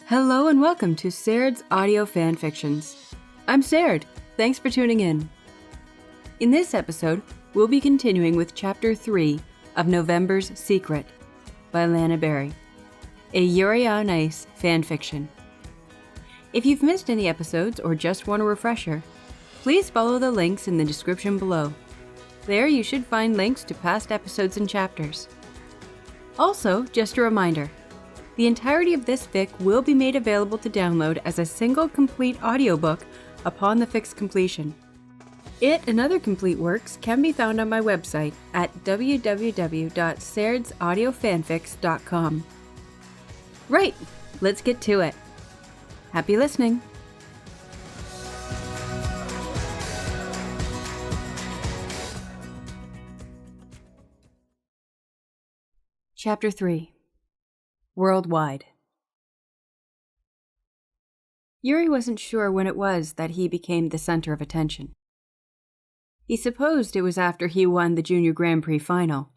Hello and welcome to Saird's Audio Fanfictions. I'm Saird. Thanks for tuning in. In this episode, we'll be continuing with Chapter 3 of November's Secret by LanaBerry, a Yuri on Ice fanfiction. If you've missed any episodes or just want a refresher, please follow the links in the description below. There you should find links to past episodes and chapters. Also, just a reminder, the entirety of this fic will be made available to download as a single complete audiobook upon the fic's completion. It and other complete works can be found on my website at www.sairdsAudioFanfics.com. Right, let's get to it. Happy listening! Chapter 3 Worldwide. Yuri wasn't sure when it was that he became the center of attention. He supposed it was after he won the Junior Grand Prix final.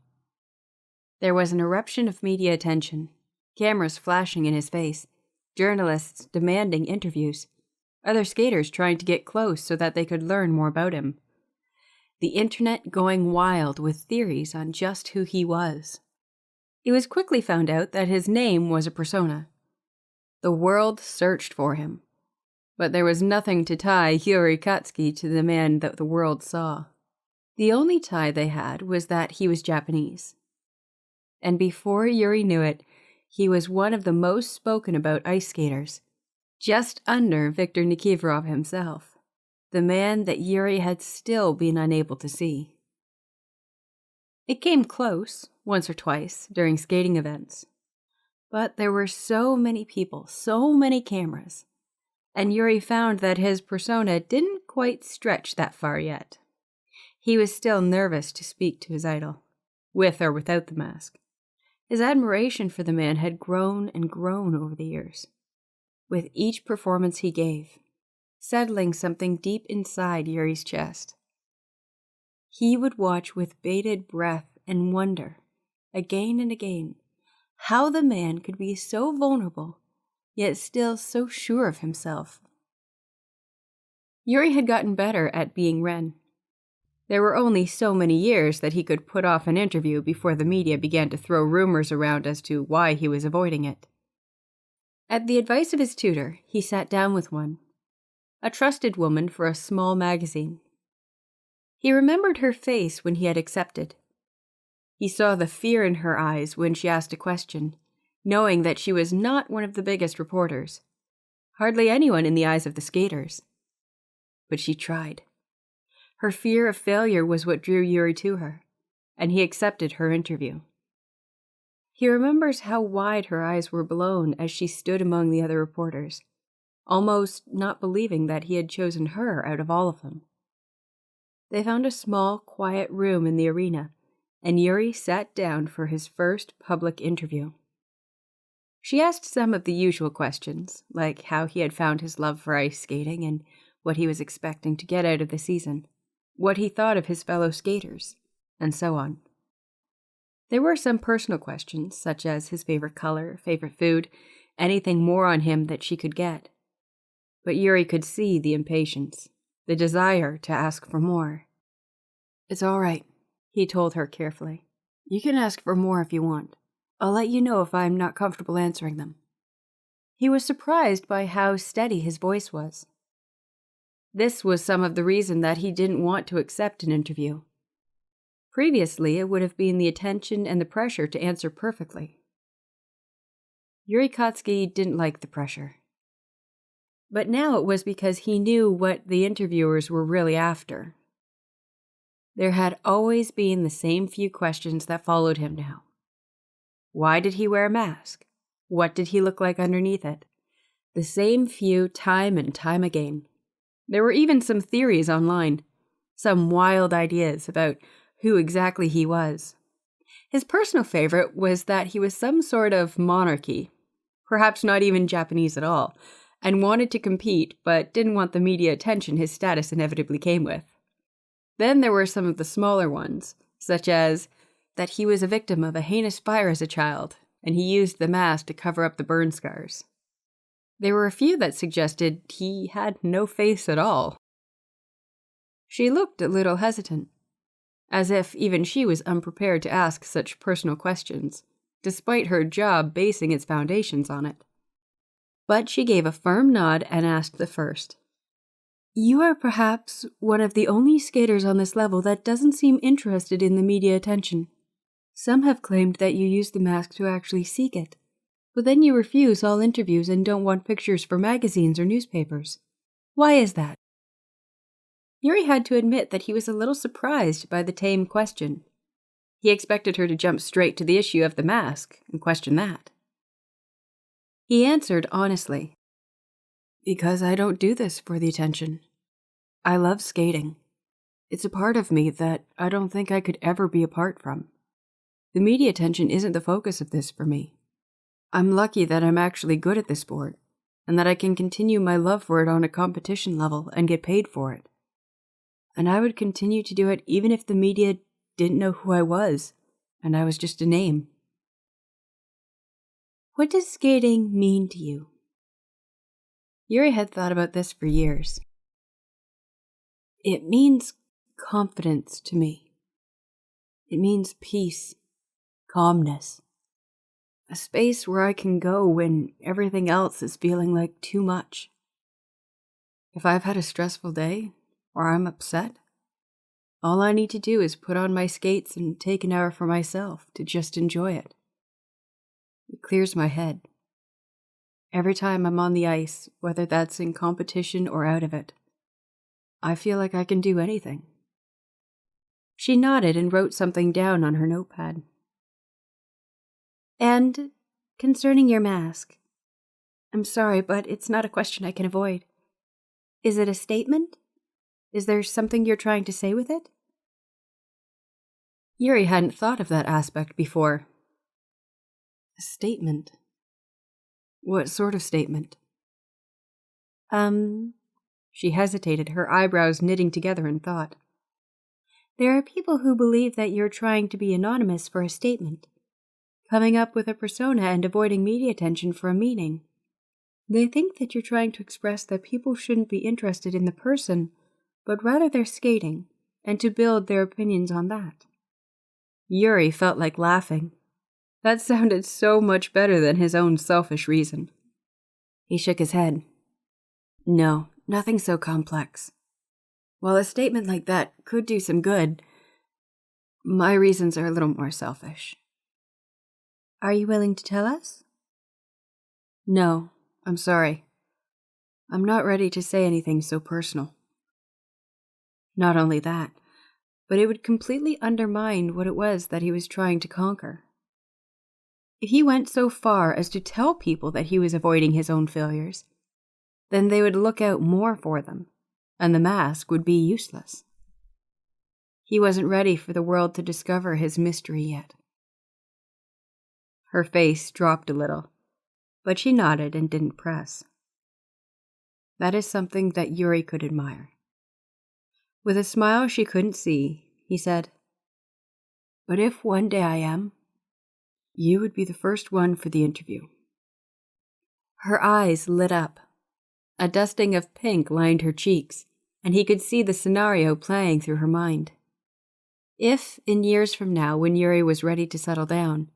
There was an eruption of media attention, cameras flashing in his face, journalists demanding interviews, other skaters trying to get close so that they could learn more about him. The internet going wild with theories on just who he was. It was quickly found out that his name was a persona. The world searched for him, but there was nothing to tie Yuri Katsuki to the man that the world saw. The only tie they had was that he was Japanese. And before Yuri knew it, he was one of the most spoken about ice skaters, just under Viktor Nikiforov himself, the man that Yuri had still been unable to see. It came close, once or twice, during skating events. But there were so many people, so many cameras, and Yuri found that his persona didn't quite stretch that far yet. He was still nervous to speak to his idol, with or without the mask. His admiration for the man had grown and grown over the years, with each performance he gave, settling something deep inside Yuri's chest. He would watch with bated breath and wonder, again and again, how the man could be so vulnerable, yet still so sure of himself. Yuri had gotten better at being Ren. There were only so many years that he could put off an interview before the media began to throw rumors around as to why he was avoiding it. At the advice of his tutor, he sat down with one, a trusted woman for a small magazine. He remembered her face when he had accepted. He saw the fear in her eyes when she asked a question, knowing that she was not one of the biggest reporters, hardly anyone in the eyes of the skaters. But she tried. Her fear of failure was what drew Yuri to her, and he accepted her interview. He remembers how wide her eyes were blown as she stood among the other reporters, almost not believing that he had chosen her out of all of them. They found a small, quiet room in the arena, and Yuri sat down for his first public interview. She asked some of the usual questions, like how he had found his love for ice skating and what he was expecting to get out of the season, what he thought of his fellow skaters, and so on. There were some personal questions, such as his favorite color, favorite food, anything more on him that she could get. But Yuri could see the impatience, the desire to ask for more. "It's all right," he told her carefully. "You can ask for more if you want. I'll let you know if I'm not comfortable answering them." He was surprised by how steady his voice was. This was some of the reason that he didn't want to accept an interview. Previously, it would have been the attention and the pressure to answer perfectly. Yuri Katsuki didn't like the pressure. But now it was because he knew what the interviewers were really after. There had always been the same few questions that followed him now. Why did he wear a mask? What did he look like underneath it? The same few time and time again. There were even some theories online, some wild ideas about who exactly he was. His personal favorite was that he was some sort of monarchy, perhaps not even Japanese at all, and wanted to compete but didn't want the media attention his status inevitably came with. Then there were some of the smaller ones, such as that he was a victim of a heinous fire as a child, and he used the mask to cover up the burn scars. There were a few that suggested he had no face at all. She looked a little hesitant, as if even she was unprepared to ask such personal questions, despite her job basing its foundations on it. But she gave a firm nod and asked the first. "You are perhaps one of the only skaters on this level that doesn't seem interested in the media attention. Some have claimed that you use the mask to actually seek it, but then you refuse all interviews and don't want pictures for magazines or newspapers. Why is that?" Yuri had to admit that he was a little surprised by the tame question. He expected her to jump straight to the issue of the mask and question that. He answered honestly, "Because I don't do this for the attention. I love skating. It's a part of me that I don't think I could ever be apart from. The media attention isn't the focus of this for me. I'm lucky that I'm actually good at this sport, and that I can continue my love for it on a competition level and get paid for it. And I would continue to do it even if the media didn't know who I was, and I was just a name." What does skating mean to you? Yuri had thought about this for years. It means confidence to me. It means peace, calmness. A space where I can go when everything else is feeling like too much. If I've had a stressful day, or I'm upset, all I need to do is put on my skates and take an hour for myself to just enjoy it. It clears my head. Every time I'm on the ice, whether that's in competition or out of it, I feel like I can do anything. She nodded and wrote something down on her notepad. And concerning your mask, I'm sorry, but it's not a question I can avoid. Is it a statement? Is there something you're trying to say with it? Yuri hadn't thought of that aspect before. A statement? What sort of statement? She hesitated, her eyebrows knitting together in thought. There are people who believe that you're trying to be anonymous for a statement, coming up with a persona and avoiding media attention for a meaning. They think that you're trying to express that people shouldn't be interested in the person, but rather their skating, and to build their opinions on that. Yuri felt like laughing. That sounded so much better than his own selfish reason. He shook his head. No, nothing so complex. While a statement like that could do some good, my reasons are a little more selfish. Are you willing to tell us? No, I'm sorry. I'm not ready to say anything so personal. Not only that, but it would completely undermine what it was that he was trying to conquer. If he went so far as to tell people that he was avoiding his own failures, then they would look out more for them, and the mask would be useless. He wasn't ready for the world to discover his mystery yet. Her face dropped a little, but she nodded and didn't press. That is something that Yuri could admire. With a smile she couldn't see, he said, "But if one day I am, you would be the first one for the interview." Her eyes lit up. A dusting of pink lined her cheeks, and he could see the scenario playing through her mind. If, in years from now, when Yuri was ready to settle down,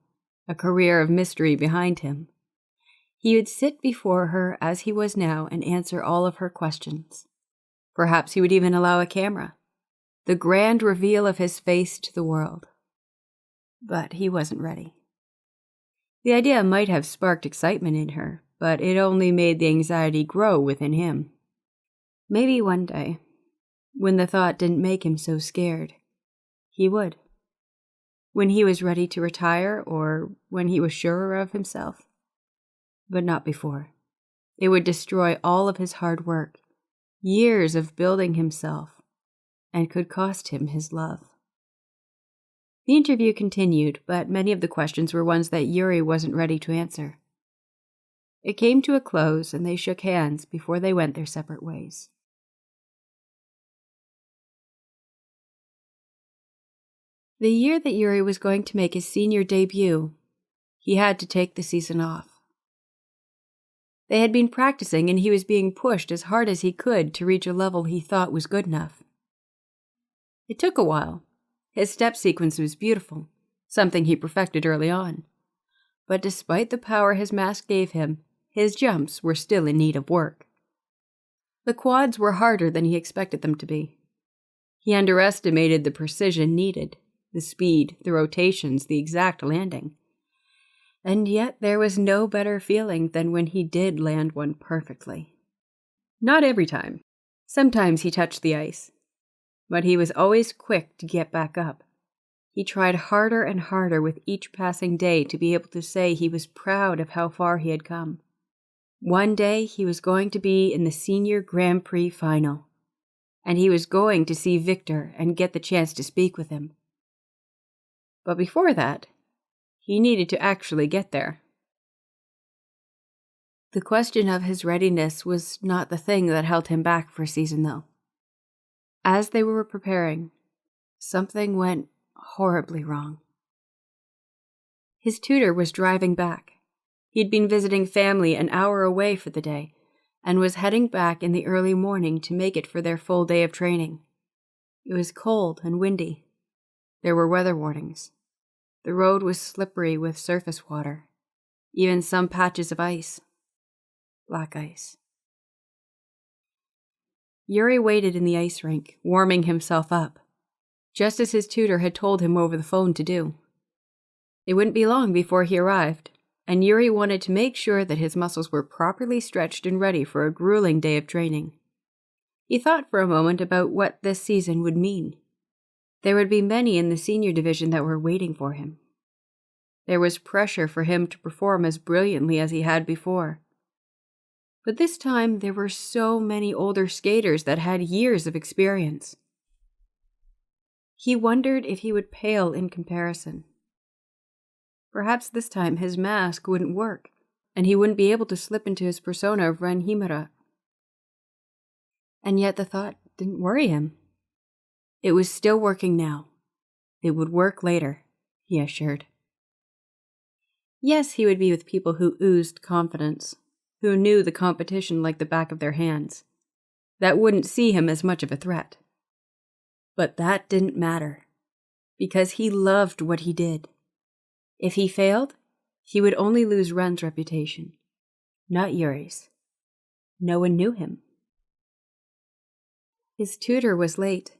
a career of mystery behind him, he would sit before her as he was now and answer all of her questions. Perhaps he would even allow a camera, the grand reveal of his face to the world. But he wasn't ready. The idea might have sparked excitement in her, but it only made the anxiety grow within him. Maybe one day, when the thought didn't make him so scared, he would. When he was ready to retire, or when he was surer of himself. But not before. It would destroy all of his hard work, years of building himself, and could cost him his love. The interview continued, but many of the questions were ones that Yuri wasn't ready to answer. It came to a close, and they shook hands before they went their separate ways. The year that Yuri was going to make his senior debut, he had to take the season off. They had been practicing, and he was being pushed as hard as he could to reach a level he thought was good enough. It took a while. His step sequence was beautiful, something he perfected early on. But despite the power his mask gave him, his jumps were still in need of work. The quads were harder than he expected them to be. He underestimated the precision needed, the speed, the rotations, the exact landing. And yet there was no better feeling than when he did land one perfectly. Not every time. Sometimes he touched the ice. But he was always quick to get back up. He tried harder and harder with each passing day to be able to say he was proud of how far he had come. One day he was going to be in the Senior Grand Prix final, and he was going to see Victor and get the chance to speak with him. But before that, he needed to actually get there. The question of his readiness was not the thing that held him back for a season, though. As they were preparing, something went horribly wrong. His tutor was driving back. He'd been visiting family an hour away for the day, and was heading back in the early morning to make it for their full day of training. It was cold and windy. There were weather warnings. The road was slippery with surface water, even some patches of ice. Black ice. Yuri waited in the ice rink, warming himself up, just as his tutor had told him over the phone to do. It wouldn't be long before he arrived, and Yuri wanted to make sure that his muscles were properly stretched and ready for a grueling day of training. He thought for a moment about what this season would mean. There would be many in the senior division that were waiting for him. There was pressure for him to perform as brilliantly as he had before. But this time there were so many older skaters that had years of experience. He wondered if he would pale in comparison. Perhaps this time his mask wouldn't work, and he wouldn't be able to slip into his persona of Ren Himura. And yet the thought didn't worry him. It was still working now. It would work later, he assured. Yes, he would be with people who oozed confidence, who knew the competition like the back of their hands, that wouldn't see him as much of a threat. But that didn't matter, because he loved what he did. If he failed, he would only lose Ren's reputation, not Yuri's. No one knew him. His tutor was late.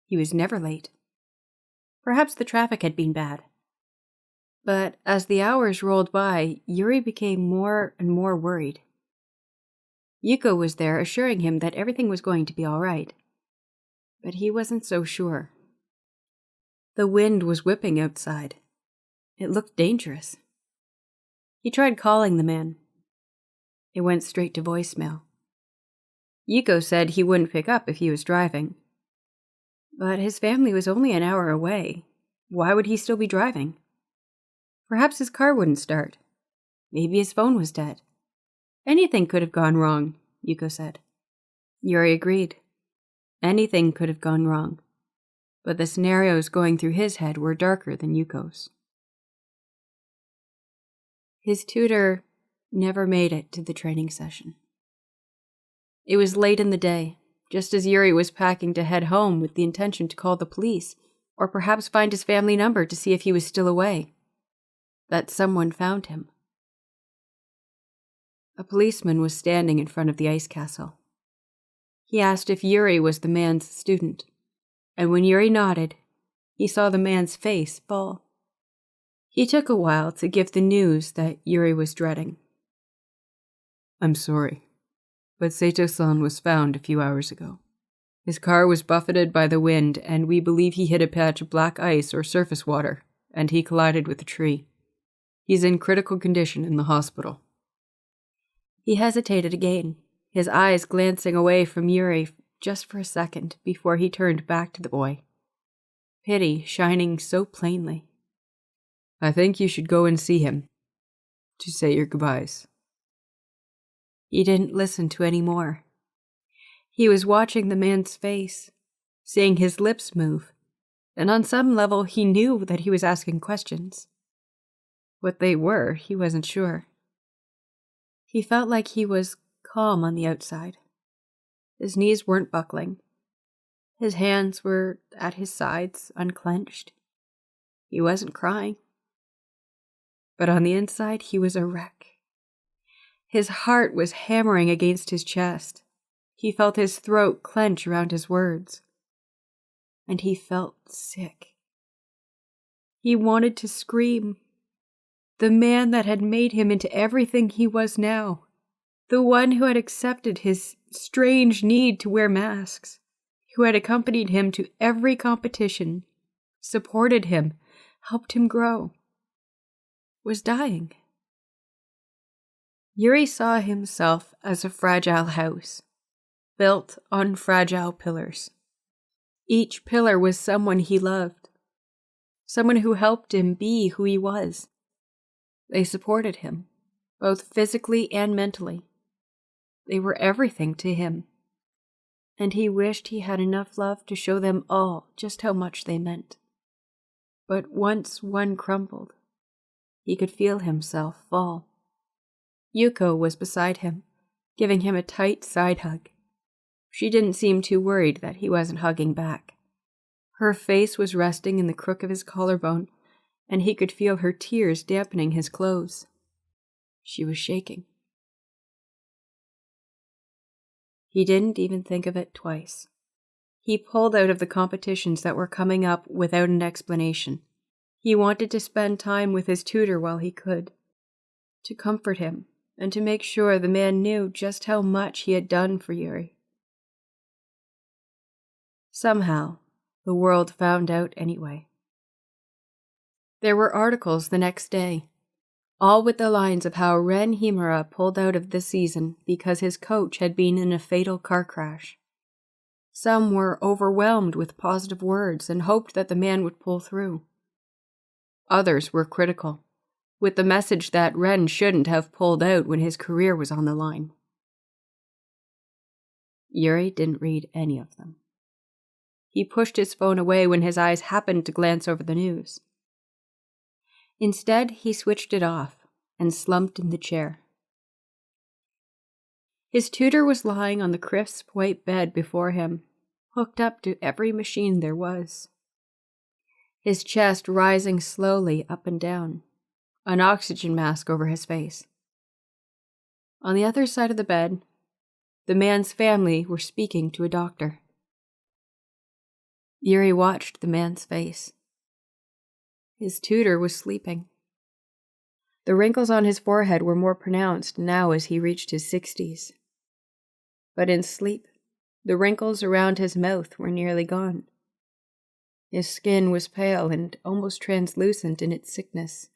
He was never late. Perhaps the traffic had been bad. But as the hours rolled by, Yuri became more and more worried. Yuko was there assuring him that everything was going to be all right. But he wasn't so sure. The wind was whipping outside. It looked dangerous. He tried calling the man. It went straight to voicemail. Yuko said he wouldn't pick up if he was driving. But his family was only an hour away. Why would he still be driving? Perhaps his car wouldn't start. Maybe his phone was dead. Anything could have gone wrong, Yuko said. Yuri agreed. Anything could have gone wrong. But the scenarios going through his head were darker than Yuko's. His tutor never made it to the training session. It was late in the day, just as Yuri was packing to head home with the intention to call the police, or perhaps find his family number to see if he was still away, that someone found him. A policeman was standing in front of the ice castle. He asked if Yuri was the man's student, and when Yuri nodded, he saw the man's face fall. He took a while to give the news that Yuri was dreading. "I'm sorry, but Sato-san was found a few hours ago. His car was buffeted by the wind, and we believe he hit a patch of black ice or surface water, and he collided with a tree. He's in critical condition in the hospital." He hesitated again, his eyes glancing away from Yuri just for a second before he turned back to the boy. Pity shining so plainly. "I think you should go and see him, to say your goodbyes." He didn't listen to any more. He was watching the man's face, seeing his lips move, and on some level he knew that he was asking questions. What they were, he wasn't sure. He felt like he was calm on the outside. His knees weren't buckling. His hands were at his sides, unclenched. He wasn't crying. But on the inside, he was a wreck. His heart was hammering against his chest. He felt his throat clench around his words. And he felt sick. He wanted to scream. The man that had made him into everything he was now. The one who had accepted his strange need to wear masks. Who had accompanied him to every competition, supported him, helped him grow, was dying. Yuri saw himself as a fragile house, built on fragile pillars. Each pillar was someone he loved, someone who helped him be who he was. They supported him, both physically and mentally. They were everything to him, and he wished he had enough love to show them all just how much they meant. But once one crumbled, he could feel himself fall. Yuko was beside him, giving him a tight side hug. She didn't seem too worried that he wasn't hugging back. Her face was resting in the crook of his collarbone, and he could feel her tears dampening his clothes. She was shaking. He didn't even think of it twice. He pulled out of the competitions that were coming up without an explanation. He wanted to spend time with his tutor while he could, to comfort him and to make sure the man knew just how much he had done for Yuri. Somehow, the world found out anyway. There were articles the next day, all with the lines of how Ren Himura pulled out of the season because his coach had been in a fatal car crash. Some were overwhelmed with positive words and hoped that the man would pull through. Others were critical, with the message that Ren shouldn't have pulled out when his career was on the line. Yuri didn't read any of them. He pushed his phone away when his eyes happened to glance over the news. Instead, he switched it off and slumped in the chair. His tutor was lying on the crisp white bed before him, hooked up to every machine there was. His chest rising slowly up and down, an oxygen mask over his face. On the other side of the bed, the man's family were speaking to a doctor. Yuri watched the man's face. His tutor was sleeping. The wrinkles on his forehead were more pronounced now as he reached his 60s. But in sleep, the wrinkles around his mouth were nearly gone. His skin was pale and almost translucent in its sickness.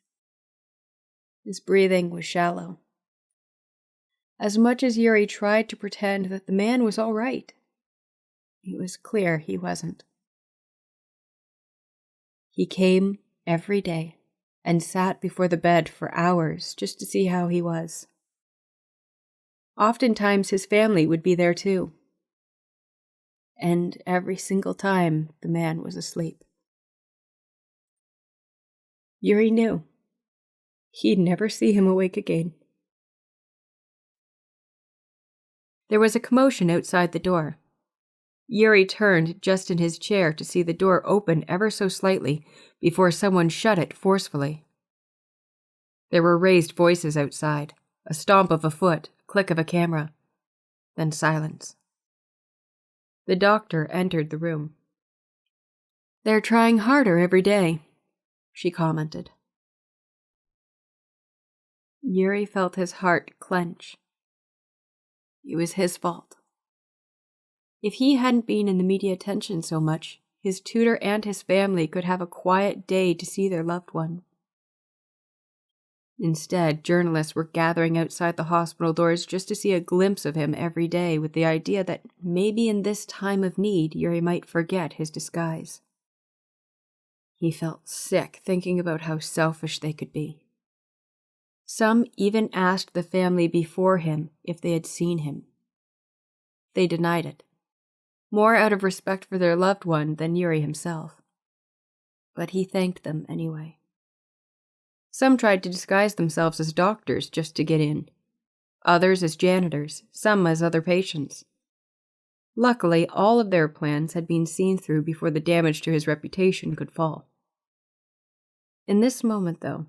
His breathing was shallow. As much as Yuri tried to pretend that the man was all right, it was clear he wasn't. He came every day and sat before the bed for hours just to see how he was. Oftentimes his family would be there too. And every single time the man was asleep. Yuri knew he'd never see him awake again. There was a commotion outside the door. Yuri turned just in his chair to see the door open ever so slightly before someone shut it forcefully. There were raised voices outside, a stomp of a foot, click of a camera, then silence. The doctor entered the room. "They're trying harder every day," she commented. Yuri felt his heart clench. It was his fault. If he hadn't been in the media attention so much, his tutor and his family could have a quiet day to see their loved one. Instead, journalists were gathering outside the hospital doors just to see a glimpse of him every day, with the idea that maybe in this time of need, Yuri might forget his disguise. He felt sick thinking about how selfish they could be. Some even asked the family before him if they had seen him. They denied it, more out of respect for their loved one than Yuri himself. But he thanked them anyway. Some tried to disguise themselves as doctors just to get in. others as janitors, some as other patients. Luckily, all of their plans had been seen through before the damage to his reputation could fall. In this moment, though,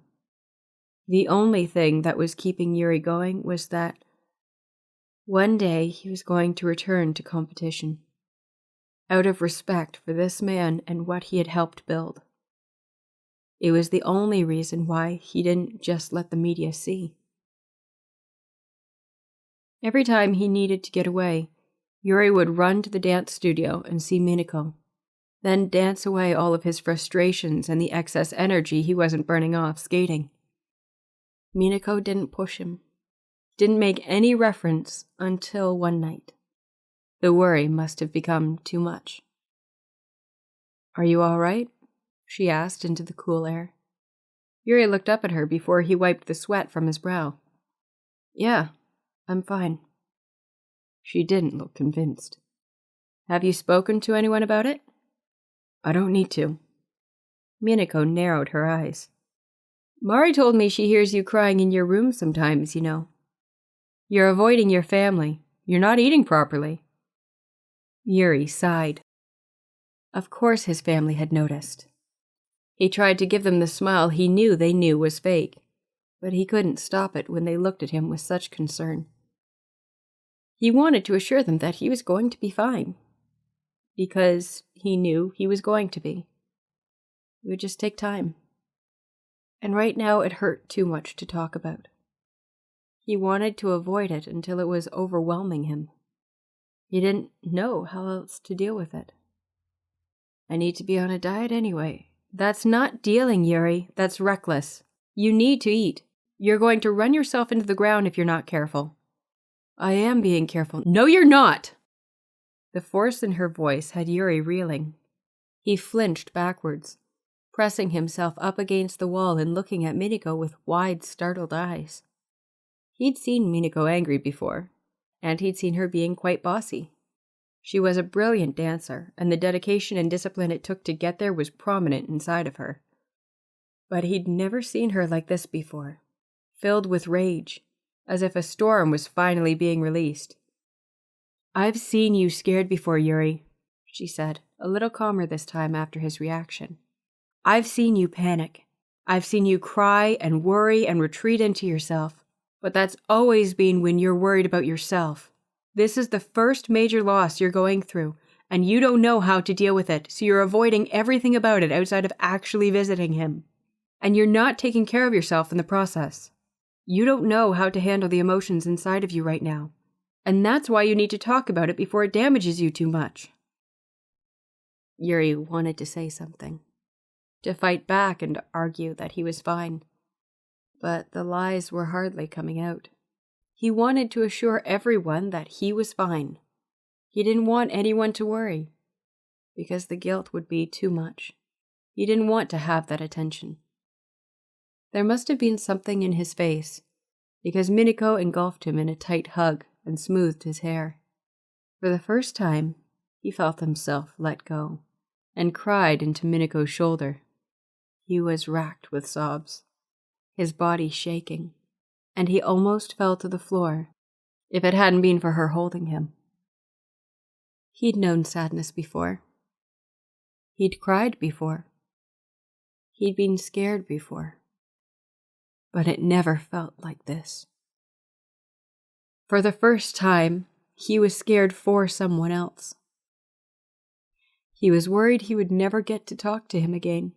the only thing that was keeping Yuri going was that one day he was going to return to competition, out of respect for this man and what he had helped build. It was the only reason why he didn't just let the media see. Every time he needed to get away, Yuri would run to the dance studio and see Minako, then dance away all of his frustrations and the excess energy he wasn't burning off skating. Minako didn't push him, didn't make any reference until one night. The worry must have become too much. "Are you all right?" she asked into the cool air. Yuri looked up at her before he wiped the sweat from his brow. "Yeah, I'm fine." She didn't look convinced. "Have you spoken to anyone about it?" "I don't need to." Minako narrowed her eyes. "Mari told me she hears you crying in your room sometimes, you know. You're avoiding your family. You're not eating properly." Yuri sighed. Of course his family had noticed. He tried to give them the smile he knew they knew was fake, but he couldn't stop it when they looked at him with such concern. He wanted to assure them that he was going to be fine, because he knew he was going to be. It would just take time. And right now it hurt too much to talk about. He wanted to avoid it until it was overwhelming him. He didn't know how else to deal with it. "I need to be on a diet anyway." "That's not dealing, Yuri. That's reckless. You need to eat. You're going to run yourself into the ground if you're not careful." "I am being careful." "No, you're not!" The force in her voice had Yuri reeling. He flinched backwards, pressing himself up against the wall and looking at Minako with wide, startled eyes. He'd seen Minako angry before, and he'd seen her being quite bossy. She was a brilliant dancer, and the dedication and discipline it took to get there was prominent inside of her. But he'd never seen her like this before, filled with rage, as if a storm was finally being released. "I've seen you scared before, Yuri," she said, a little calmer this time after his reaction. "I've seen you panic. I've seen you cry and worry and retreat into yourself. But that's always been when you're worried about yourself. This is the first major loss you're going through, and you don't know how to deal with it, so you're avoiding everything about it outside of actually visiting him. And you're not taking care of yourself in the process. You don't know how to handle the emotions inside of you right now, and that's why you need to talk about it before it damages you too much." Yuri wanted to say something, to fight back and argue that he was fine, but the lies were hardly coming out. He wanted to assure everyone that he was fine. He didn't want anyone to worry, because the guilt would be too much. He didn't want to have that attention. There must have been something in his face, because Minako engulfed him in a tight hug and smoothed his hair. For the first time, he felt himself let go, and cried into Minako's shoulder. He was racked with sobs, his body shaking, and he almost fell to the floor, if it hadn't been for her holding him. He'd known sadness before. He'd cried before. He'd been scared before. But it never felt like this. For the first time, he was scared for someone else. He was worried he would never get to talk to him again.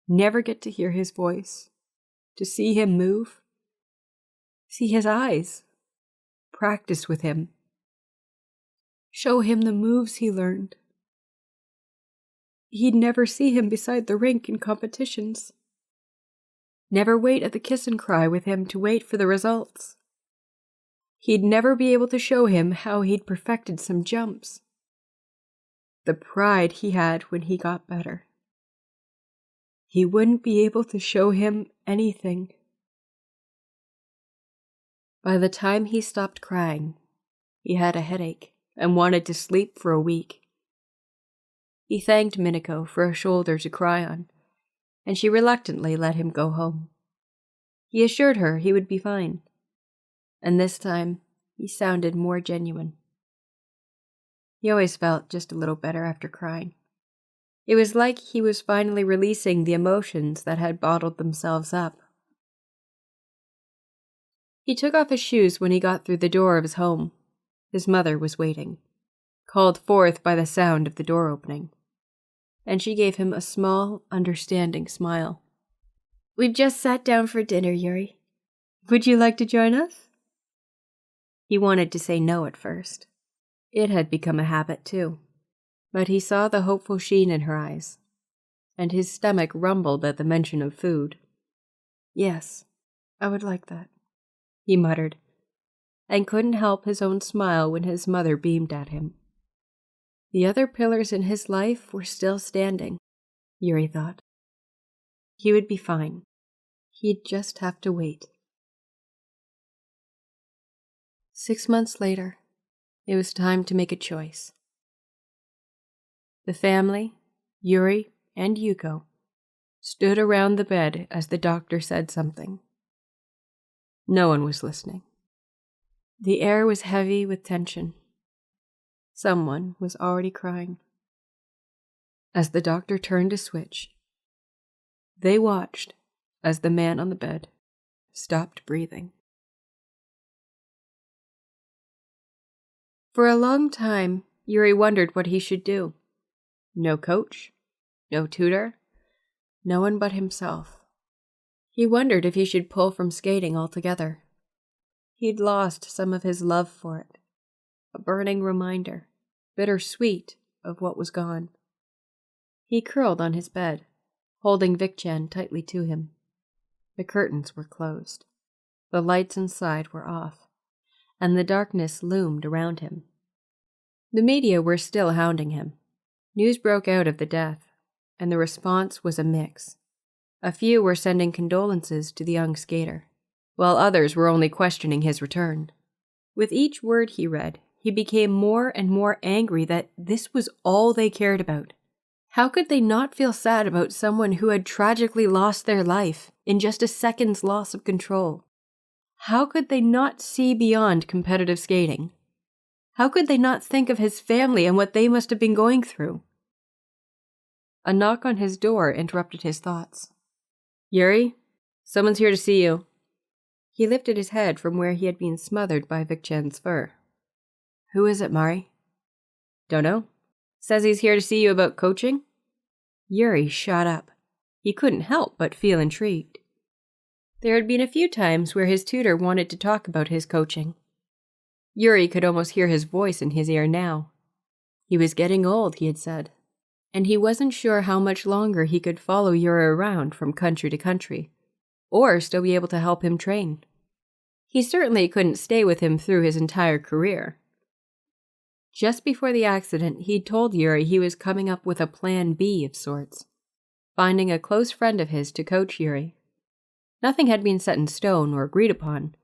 Never get to hear his voice, to see him move, see his eyes, practice with him, show him the moves he learned. He'd never see him beside the rink in competitions. Never wait at the kiss and cry with him to wait for the results. He'd never be able to show him how he'd perfected some jumps. The pride he had when he got better. He wouldn't be able to show him anything. By the time he stopped crying, he had a headache and wanted to sleep for a week. He thanked Minako for a shoulder to cry on, and she reluctantly let him go home. He assured her he would be fine. and this time he sounded more genuine. He always felt just a little better after crying. It was like he was finally releasing the emotions that had bottled themselves up. He took off his shoes when he got through the door of his home. His mother was waiting, called forth by the sound of the door opening, and she gave him a small, understanding smile. "We've just sat down for dinner, Yuri. Would you like to join us?" He wanted to say no at first. It had become a habit, too. But he saw the hopeful sheen in her eyes, and his stomach rumbled at the mention of food. "Yes, I would like that," he muttered, and couldn't help his own smile when his mother beamed at him. The other pillars in his life were still standing, Yuri thought. He would be fine. He'd just have to wait. 6 months later, it was time to make a choice. The family, Yuri and Yuko, stood around the bed as the doctor said something. No one was listening. The air was heavy with tension. Someone was already crying. As the doctor turned to switch, they watched as the man on the bed stopped breathing. For a long time, Yuri wondered what he should do. No coach, no tutor, no one but himself. He wondered if he should pull from skating altogether. He'd lost some of his love for it, a burning reminder, bittersweet, of what was gone. He curled on his bed, holding Vichan tightly to him. The curtains were closed. The lights inside were off, and the darkness loomed around him. The media were still hounding him. News broke out of the death, and the response was a mix. A few were sending condolences to the young skater, while others were only questioning his return. With each word he read, he became more and more angry that this was all they cared about. How could they not feel sad about someone who had tragically lost their life in just a second's loss of control? How could they not see beyond competitive skating? How could they not think of his family and what they must have been going through? A knock on his door interrupted his thoughts. "Yuri, someone's here to see you." He lifted his head from where he had been smothered by Vichan's fur. "Who is it, Mari?" "Don't know. Says he's here to see you about coaching." Yuri shot up. He couldn't help but feel intrigued. There had been a few times where his tutor wanted to talk about his coaching. Yuri could almost hear his voice in his ear now. He was getting old, he had said, and he wasn't sure how much longer he could follow Yuri around from country to country, or still be able to help him train. He certainly couldn't stay with him through his entire career. Just before the accident, he'd told Yuri he was coming up with a plan B of sorts, finding a close friend of his to coach Yuri. Nothing had been set in stone or agreed upon,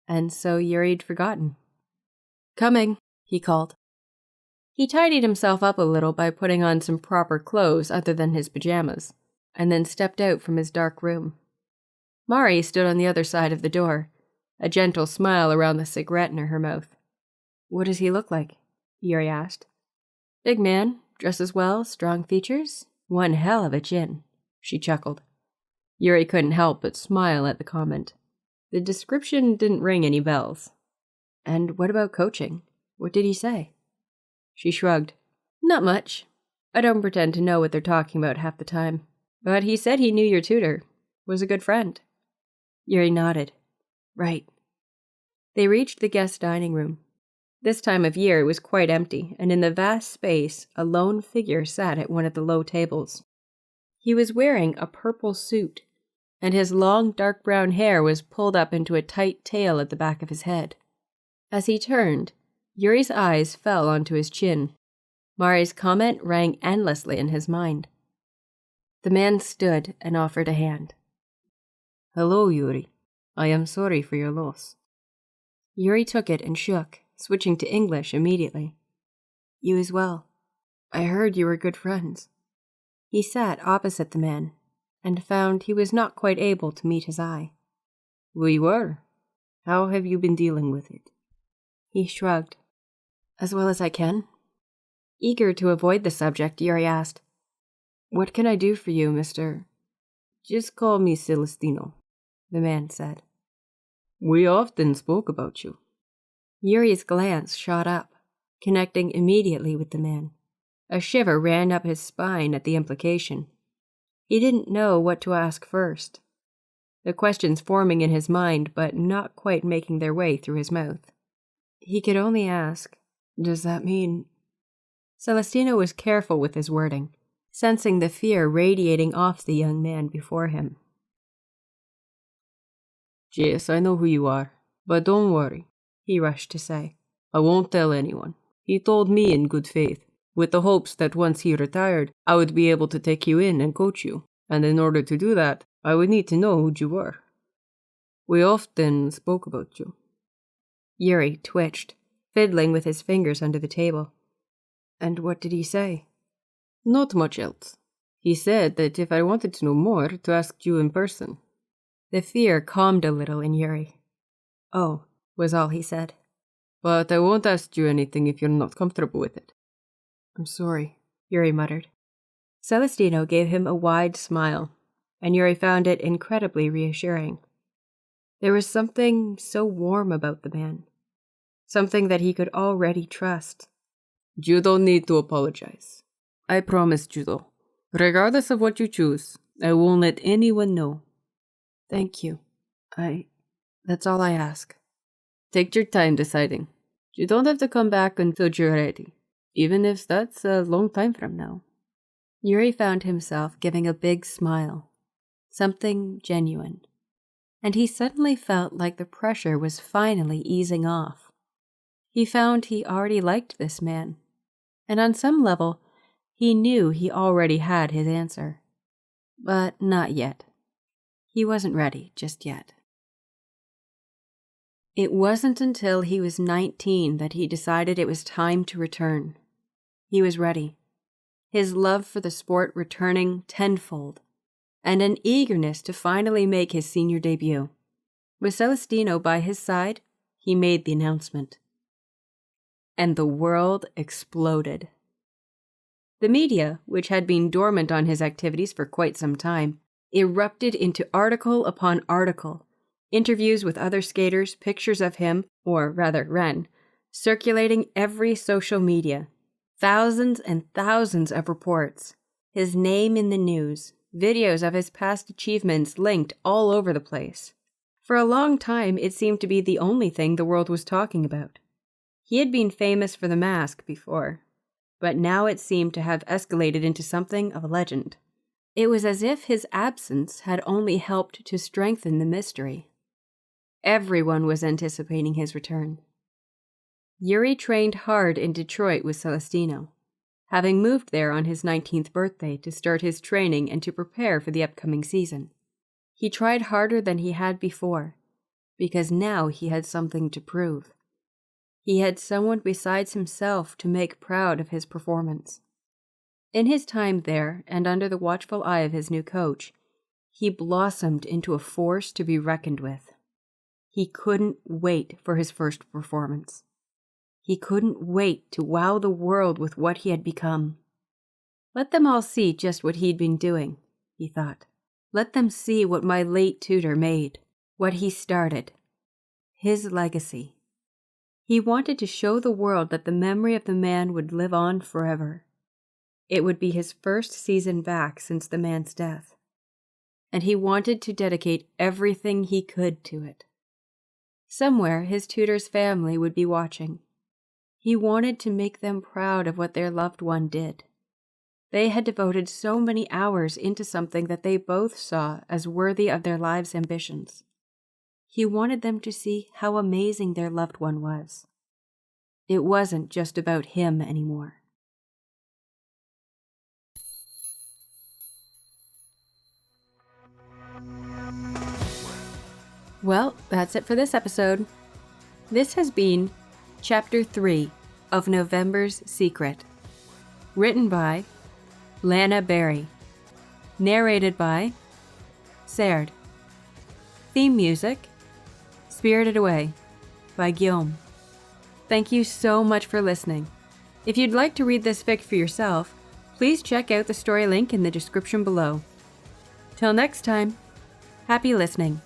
and so Yuri'd forgotten. "Coming," he called. He tidied himself up a little by putting on some proper clothes other than his pajamas, and then stepped out from his dark room. Mari stood on the other side of the door, a gentle smile around the cigarette in her mouth. "What does he look like?" Yuri asked. "Big man, dresses well, strong features, one hell of a chin," she chuckled. Yuri couldn't help but smile at the comment. The description didn't ring any bells. "And what about coaching? What did he say?" She shrugged. "Not much. I don't pretend to know what they're talking about half the time. But he said he knew your tutor. Was a good friend." Yuri nodded. "Right." They reached the guest dining room. This time of year it was quite empty, and in the vast space a lone figure sat at one of the low tables. He was wearing a purple suit, and his long dark brown hair was pulled up into a tight tail at the back of his head. As he turned, Yuri's eyes fell onto his chin. Mari's comment rang endlessly in his mind. The man stood and offered a hand. "Hello, Yuri. I am sorry for your loss." Yuri took it and shook, switching to English immediately. "You as well. I heard you were good friends." He sat opposite the man, and found he was not quite able to meet his eye. "We were. How have you been dealing with it? He shrugged. As well as I can. Eager to avoid the subject, Yuri asked, What can I do for you, Mr. Just call me Celestino, the man said. We often spoke about you. Yuri's glance shot up, connecting immediately with the man. A shiver ran up his spine at the implication. He didn't know what to ask first. The questions forming in his mind, but not quite making their way through his mouth. He could only ask, Does that mean... Celestino was careful with his wording, sensing the fear radiating off the young man before him. Yes, I know who you are, but don't worry, he rushed to say. I won't tell anyone. He told me in good faith, with the hopes that once he retired, I would be able to take you in and coach you, and in order to do that, I would need to know who you were. We often spoke about you. Yuri twitched, fiddling with his fingers under the table. And what did he say? Not much else. He said that if I wanted to know more, to ask you in person. The fear calmed a little in Yuri. Oh, was all he said. But I won't ask you anything if you're not comfortable with it. I'm sorry, Yuri muttered. Celestino gave him a wide smile, and Yuri found it incredibly reassuring. There was something so warm about the man, something that he could already trust. You don't need to apologize. I promised you though. Regardless of what you choose, I won't let anyone know. Thank you. That's all I ask. Take your time deciding. You don't have to come back until you're ready, even if that's a long time from now. Yuri found himself giving a big smile, something genuine, and he suddenly felt like the pressure was finally easing off. He found he already liked this man, and on some level, he knew he already had his answer. But not yet. He wasn't ready just yet. It wasn't until he was 19 that he decided it was time to return. He was ready, his love for the sport returning tenfold, and an eagerness to finally make his senior debut. With Celestino by his side, he made the announcement. And the world exploded. The media, which had been dormant on his activities for quite some time, erupted into article upon article, interviews with other skaters, pictures of him, or rather Ren, circulating every social media, thousands and thousands of reports, his name in the news, videos of his past achievements linked all over the place. For a long time, it seemed to be the only thing the world was talking about. He had been famous for the mask before, but now it seemed to have escalated into something of a legend. It was as if his absence had only helped to strengthen the mystery. Everyone was anticipating his return. Yuri trained hard in Detroit with Celestino, having moved there on his 19th birthday to start his training and to prepare for the upcoming season. He tried harder than he had before, because now he had something to prove. He had someone besides himself to make proud of his performance. In his time there, and under the watchful eye of his new coach, he blossomed into a force to be reckoned with. He couldn't wait for his first performance. He couldn't wait to wow the world with what he had become. Let them all see just what he'd been doing, he thought. Let them see what my late tutor made, what he started. His legacy. He wanted to show the world that the memory of the man would live on forever. It would be his first season back since the man's death, and he wanted to dedicate everything he could to it. Somewhere his tutor's family would be watching. He wanted to make them proud of what their loved one did. They had devoted so many hours into something that they both saw as worthy of their lives' ambitions. He wanted them to see how amazing their loved one was. It wasn't just about him anymore. Well, that's it for this episode. This has been Chapter 3 of November's Secret. Written by LanaBerry. Narrated by Serd. Theme music Spirited Away by Guillaume. Thank you so much for listening. If you'd like to read this fic for yourself, please check out the story link in the description below. Till next time, happy listening.